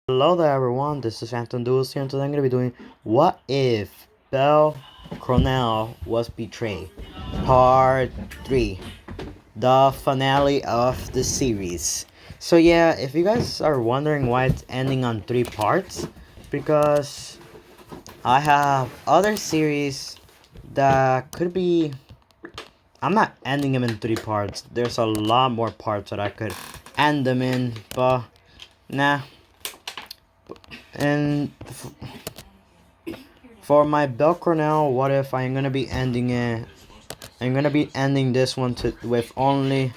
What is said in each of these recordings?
Hello there everyone, this is Anton Duos here and today I'm going to be doing What If Belle Cronell Was Betrayed? Part 3. The finale of the series. So yeah, if you guys are wondering why it's ending on 3 parts, because I have other series that could be... I'm not ending them in 3 parts, there's a lot more parts that I could end them in, but nah. And for my Belle Cornell, what if I'm gonna be ending it? I'm gonna be ending this one with only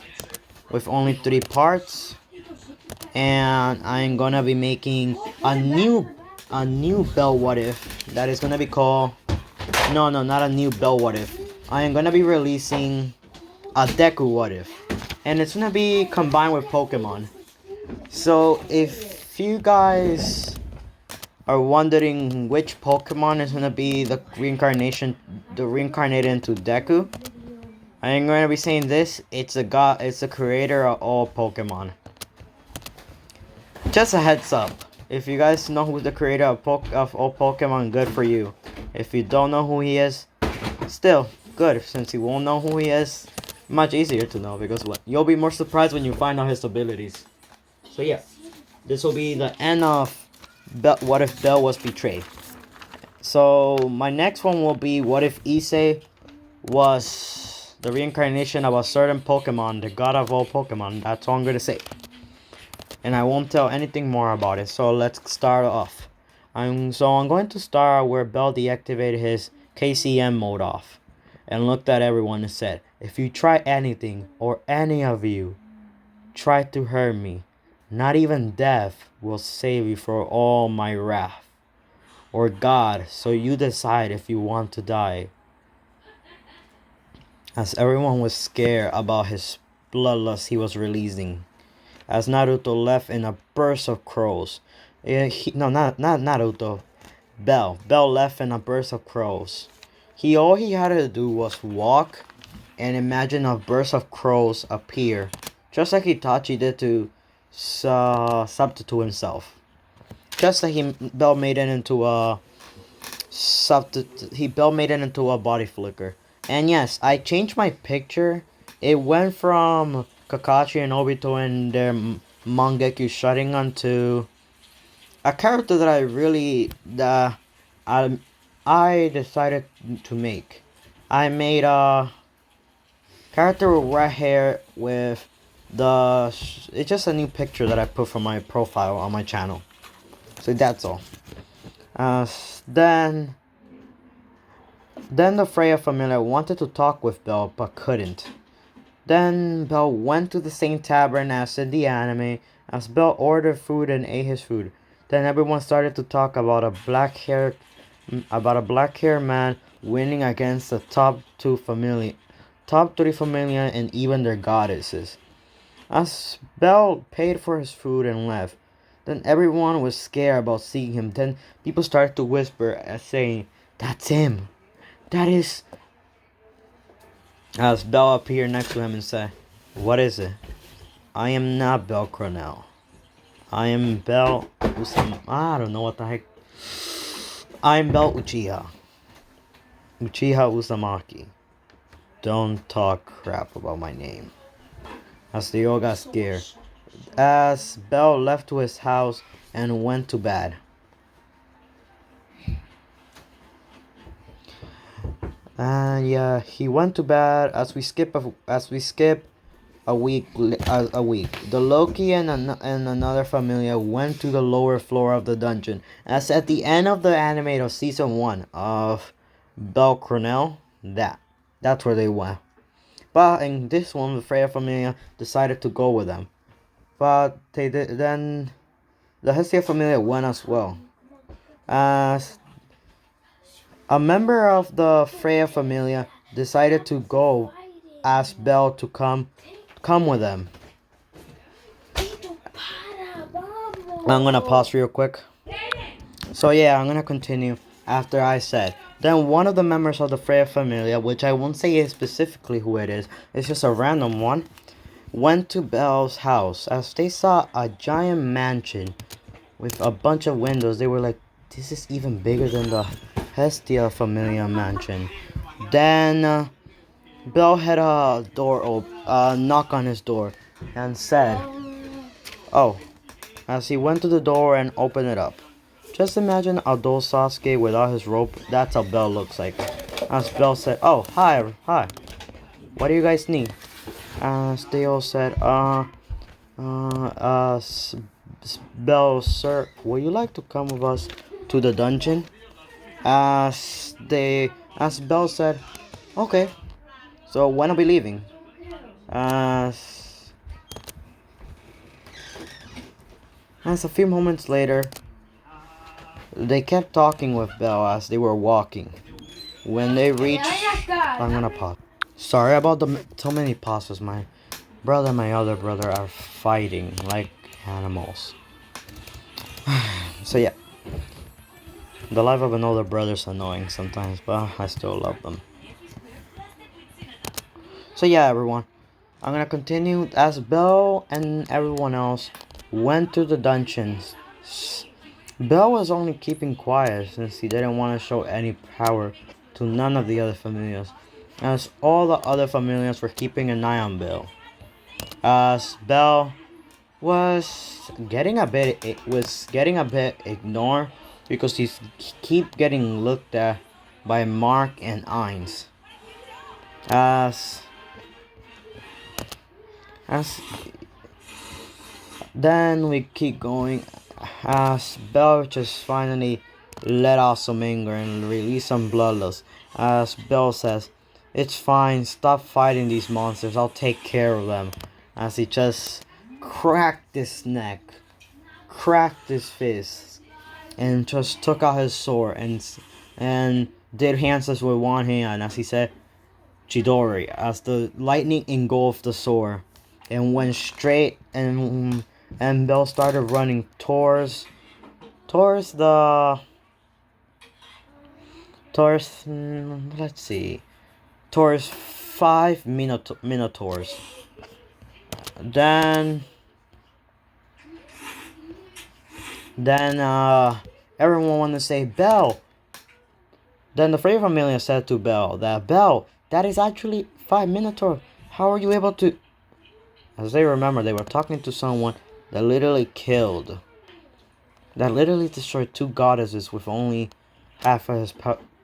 3 parts, and I'm gonna be making a new Belle What If that is gonna be called no, not a new Belle What If. I am gonna be releasing a Deku What If, and it's gonna be combined with Pokemon. So if you guys are wondering which Pokemon is gonna be the reincarnated into Deku, I'm gonna be saying this. It's the creator of all Pokemon. Just a heads up. If you guys know who's the creator of all Pokemon, good for you. If you don't know who he is, still good, since you won't know who he is. Much easier to know because you'll be more surprised when you find out his abilities. So yeah, this will be the end of What If Belle Was Betrayed. So my next one will be what if Issei was the reincarnation of a certain Pokemon, the god of all Pokemon. That's all I'm gonna say. And I won't tell anything more about it. So let's start off. I'm going to start where Bell deactivated his KCM mode off and looked at everyone and said, "If you try anything, or any of you try to hurt me, not even death will save you for all my wrath. Or God, so you decide if you want to die." As everyone was scared about his bloodlust he was releasing, as Naruto left in a burst of crows. No, not Naruto. Bell left in a burst of crows. All he had to do was walk and imagine a burst of crows appear, just like Itachi did to substitute himself. Just like Bell made it into a Bell made it into a body flicker. And yes, I changed my picture. It went from Kakashi and Obito and their Mangekyo Sharingan to a character that I decided to make. I made a character with red hair with it's just a new picture that I put for my profile on my channel. So that's all. Uh, then the Freya familiar wanted to talk with Bell but couldn't. Then Bell went to the same tavern as in the anime, as Bell ordered food and ate his food. Then everyone started to talk about a black haired man winning against the top 3 familia and even their goddesses. As Bell paid for his food and left, then everyone was scared about seeing him. Then people started to whisper saying, "That's him. That is..." As Bell appeared next to him and said, "What is it?" "I am not Bell Cornell. I am Bell I don't know what the heck. I'm Bell Uchiha. Uchiha Uzumaki. Don't talk crap about my name." As they all got scared, as Bell left to his house and went to bed. And yeah, he went to bed. As we skip a week. The Loki and another familia went to the lower floor of the dungeon. As at the end of the anime of season 1 of Bell Cornell, that's where they went. But in this one, the Freya familia decided to go with them. But then the Hestia familia went as well. As a member of the Freya familia decided to go, ask Bell to come with them. I'm gonna pause real quick. So yeah, I'm gonna continue after I said. Then one of the members of the Freya familia, which I won't say is specifically who it is, it's just a random one, went to Bell's house as they saw a giant mansion with a bunch of windows. They were like, this is even bigger than the Hestia Familia mansion. Then Bell had a knock on his door and said, "Oh," as he went to the door and opened it up. Just imagine Adol Sasuke without his rope. That's how Bell looks like. As Bell said, "Oh, hi. What do you guys need?" As they all said, Bell, sir, would you like to come with us to the dungeon?" As Bell said, "Okay. So when are we leaving?" As a few moments later, they kept talking with Bell as they were walking. When they reached, I'm gonna pause. Sorry about the so many pauses. My brother and my other brother are fighting like animals. So yeah, the life of an older brother is annoying sometimes, but I still love them. So yeah, everyone, I'm gonna continue as Bell and everyone else went to the dungeons. Bell was only keeping quiet since he didn't want to show any power to none of the other familiars, as all the other familiars were keeping an eye on Bell. As Bell was getting a bit ignored because he keep getting looked at by Mark and Ainz. As then we keep going as Bell just finally let out some anger and release some bloodlust. As Bell says, "It's fine, stop fighting these monsters, I'll take care of them." As he just cracked his neck, cracked his fist, and just took out his sword and did handstands with one hand as he said, "Chidori," as the lightning engulfed the sword and went straight and Bell started running towards the let's see, towards 5 minotaurs. Then everyone wanted to say Bell. Then the Frey Familia said to Bell, that is actually 5 minotaurs. How are you able to?" As they remember, they were talking to someone that literally destroyed 2 goddesses with only half of his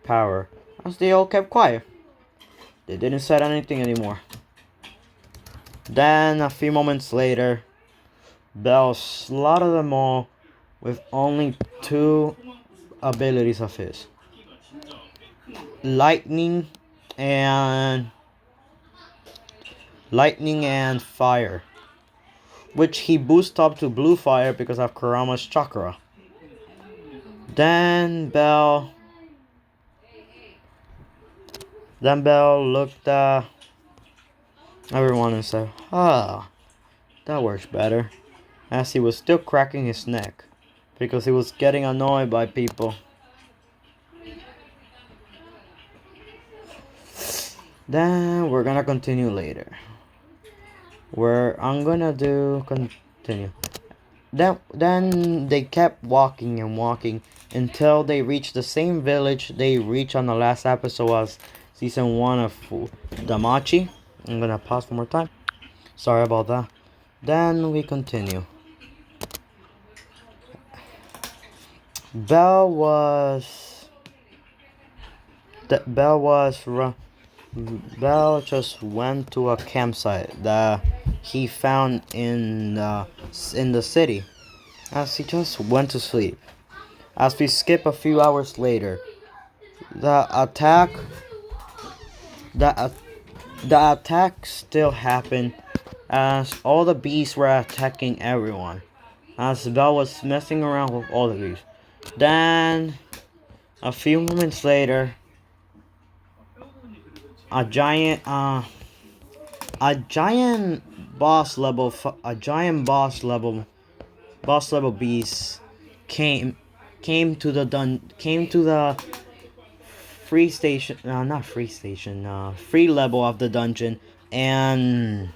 power. As they all kept quiet, they didn't say anything anymore. Then a few moments later, Bell slaughtered them all with only 2 abilities of his: lightning and fire, which he boosted up to blue fire because of Kurama's chakra. Then Bell looked at everyone and said, that works better," as he was still cracking his neck because he was getting annoyed by people. Then we're gonna continue later, where I'm gonna do continue. Then they kept walking and walking until they reached the same village they reached on the last episode of season 1 of Damachi. I'm gonna pause one more time. Sorry about that. Then we continue. Bell just went to a campsite that he found in the city, as he just went to sleep. As we skip a few hours later, the attack still happened, as all the beasts were attacking everyone, as Bell was messing around with all the beasts. Then a few moments later, a giant boss level beast came to the free level of the dungeon and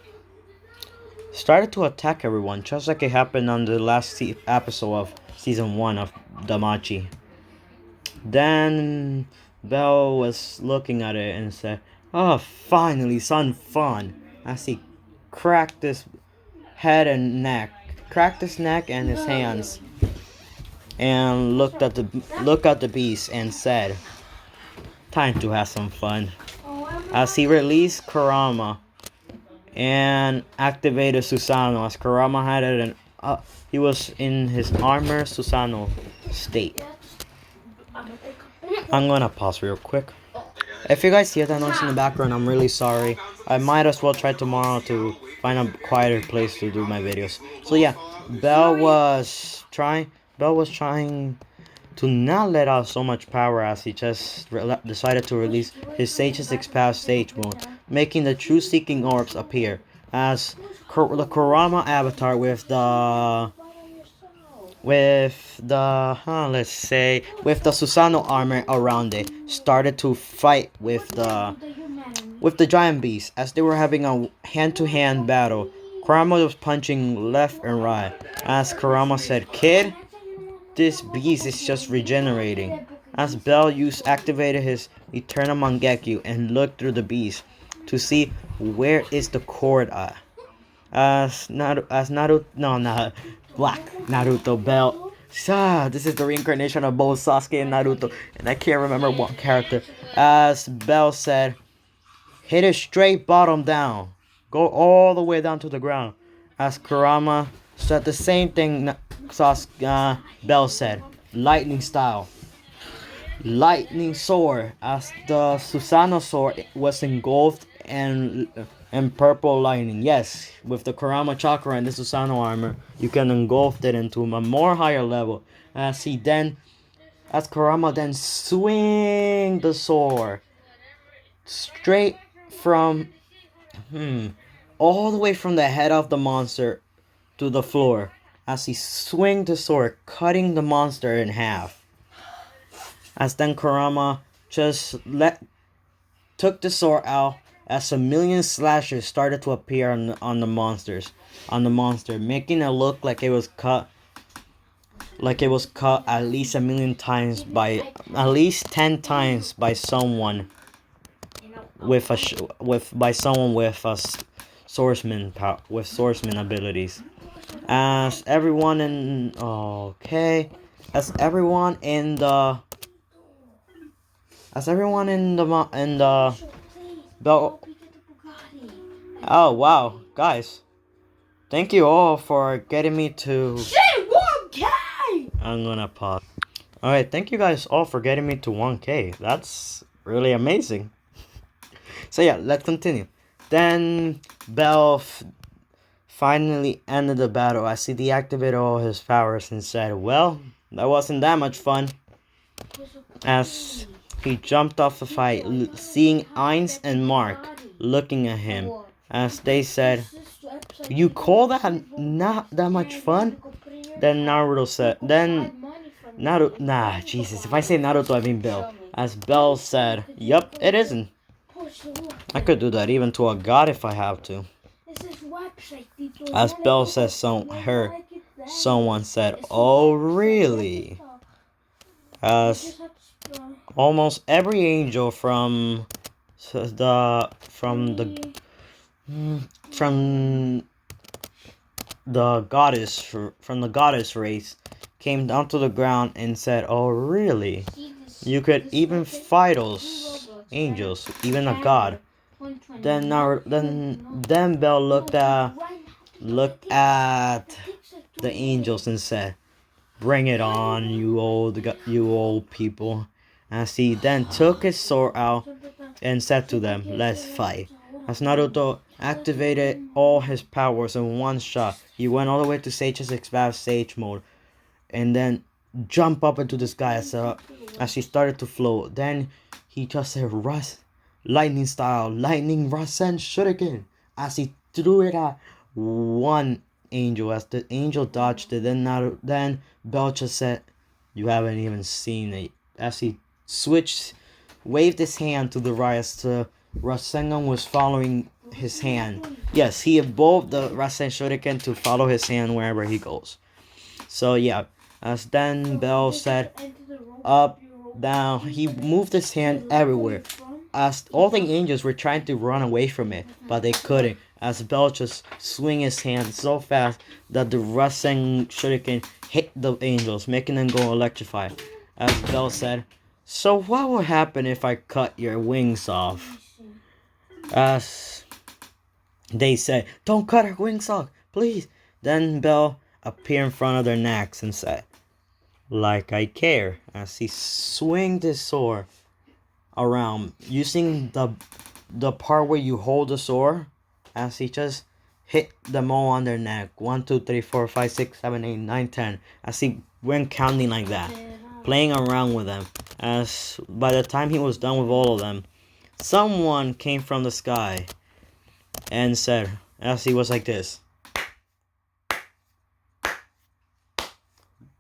started to attack everyone, just like it happened on the last episode of season 1 of Damachi. Then Bell was looking at it and said, "Oh, finally, some fun." As he cracked his head and neck, cracked his neck and his hands, and looked at the beast and said, "Time to have some fun." As he released Kurama and activated Susanoo, as Kurama had it, and he was in his armor Susanoo state. I'm gonna pause real quick. If you guys hear that noise in the background, I'm really sorry. I might as well try tomorrow to find a quieter place to do my videos. So yeah, Bell was trying to not let out so much power, as he just decided to release his Sage's Expand stage mode, making the true Seeking Orbs appear as the Kurama avatar with the Susanoo armor around it started to fight with the giant beast. As they were having a hand-to-hand battle, Kurama was punching left and right. As Kurama said, "Kid, this beast is just regenerating." As Bell activated his Eternal Mangekyo and looked through the beast to see where is the cord at. Black Naruto Bell. This is the reincarnation of both Sasuke and Naruto, and I can't remember what character. As Bell said, "Hit it straight bottom down. Go all the way down to the ground." As Kurama said the same thing Bell said. "Lightning style. Lightning sword." As the Susanoo sword was engulfed and purple lightning. Yes, with the Kurama chakra and the Susanoo armor, you can engulf it into a more higher level. As Kurama then swing the sword straight from all the way from the head of the monster to the floor. As he swing the sword, cutting the monster in half. As then Kurama just took the sword out, as a million slashes started to appear on the monster, making it look like it was cut at least 1,000,000 times at least 10 times by someone with swordsman abilities. As everyone in the Bell. Oh wow, guys! Thank you all for getting me to 1K. I'm gonna pause. All right, thank you guys all for getting me to 1K. That's really amazing. So yeah, let's continue. Then Bell finally ended the battle as he deactivated all his powers and said, "Well, that wasn't that much fun." As he jumped off the fight, seeing Ainz and Mark looking at him, as they said, "You call that not that much fun?" Then Naruto said, Jesus, if I say Naruto, I mean Bell. As Bell said, "Yup, it isn't. I could do that even to a god if I have to." As Bell says, someone said, "Oh, really?" As almost every angel from the goddess race came down to the ground and said, "Oh, really? You could even fight those angels, even a god." Then Bell looked at the angels and said, "Bring it on, you old people." As he then took his sword out and said to them, "Let's fight." As Naruto activated all his powers in one shot, he went all the way to Sage's Expand stage mode and then jumped up into the sky as he started to float. Then he just said, "Lightning style, lightning Rasen Shuriken," as he threw it at one angel. As the angel dodged it, then Bell just said, "You haven't even seen it." As he waved his hand to the right as the Rasengan was following his hand. Yes, he evolved the Rasen Shuriken to follow his hand wherever he goes. So yeah, As then Bell said, up, down. He moved his hand everywhere. As all the angels were trying to run away from it, but they couldn't. As Bell just swing his hand so fast that the Rasen shuriken hit the angels, making them go electrified. As Bell said, "So what would happen if I cut your wings off?" As they said, "Don't cut her wings off, please." Then Bell appeared in front of their necks and said, "Like I care," as he swinged his sword around using the part where you hold the sword, as he just hit them all on their neck. 1, 2, 3, 4, 5, 6, 7, 8, 9, 10. As he went counting like that, playing around with them. As by the time he was done with all of them, someone came from the sky and said, as he was like this,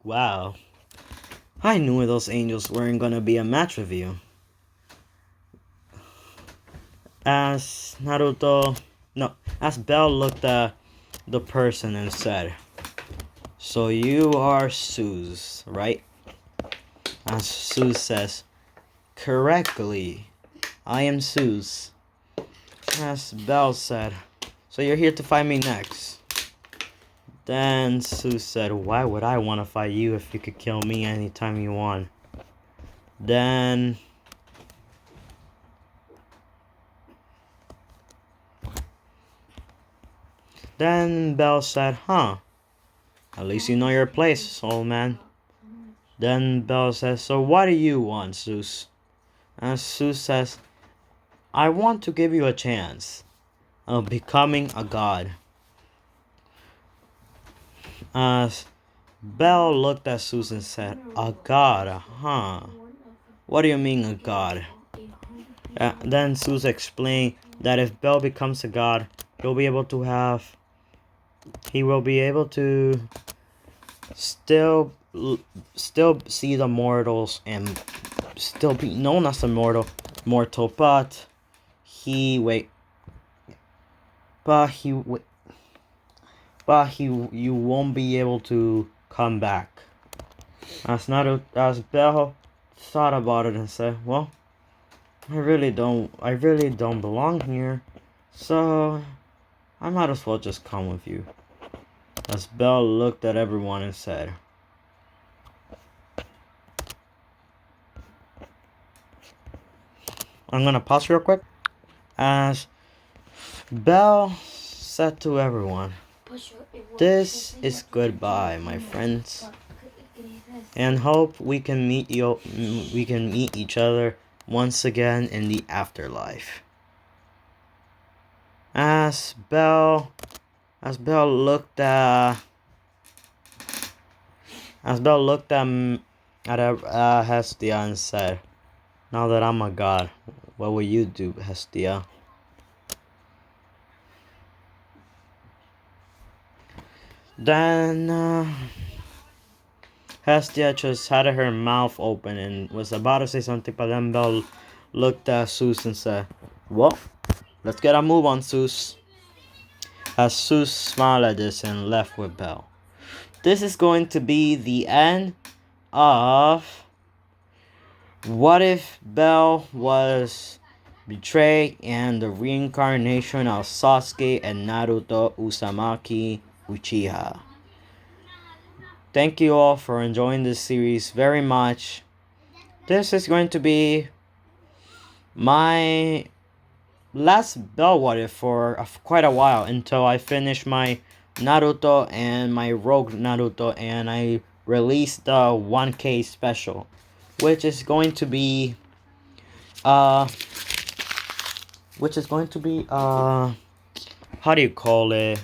"Wow, I knew those angels weren't gonna be a match with you." As Bell looked at the person and said, "So you are Zeus, right?" As Zeus says, "Correctly, I am Zeus." As Bell said, "So you're here to fight me next?" Then Zeus said, "Why would I want to fight you if you could kill me anytime you want?" Then Bell said, "Huh, at least you know your place, old man." Then Bell says, "So what do you want, Zeus?" And Zeus says, "I want to give you a chance of becoming a god." As Bell looked at Zeus and said, "A god, huh? What do you mean a god?" Then Zeus explained that if Bell becomes a god, he will be able to still see the mortals and still be known as a mortal, but you won't be able to come back. As Bell thought about it and said, "Well, I really don't belong here, so I might as well just come with you." As Bell looked at everyone and said, I'm gonna pause real quick. As Bell said to everyone, "This is goodbye, my friends, and hope we can meet each other once again in the afterlife." As Bell looked at Hestia and said, "Now that I'm a god, what will you do, Hestia?" Then Hestia just had her mouth open and was about to say something, but then Bell looked at Zeus and said, "Well, let's get a move on, Zeus." As Zeus smiled at this and left with Bell. This is going to be the end of What If Bell Was Betrayed and the Reincarnation of Sasuke and Naruto Uzumaki Uchiha. Thank you all for enjoying this series very much. This is going to be my last Bell What If for quite a while until I finish my Naruto and my Rogue Naruto and I release the 1K special, which is going to be how do you call it,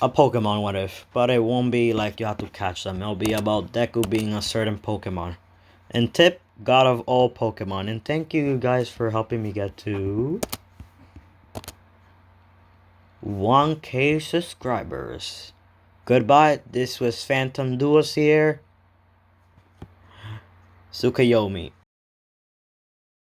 a Pokemon What If, but it won't be like you have to catch them. It'll be about Deku being a certain Pokemon. And tip, God of all Pokemon. And thank you guys for helping me get to 1K subscribers. Goodbye. This was Phantom Duos here. Tsukuyomi.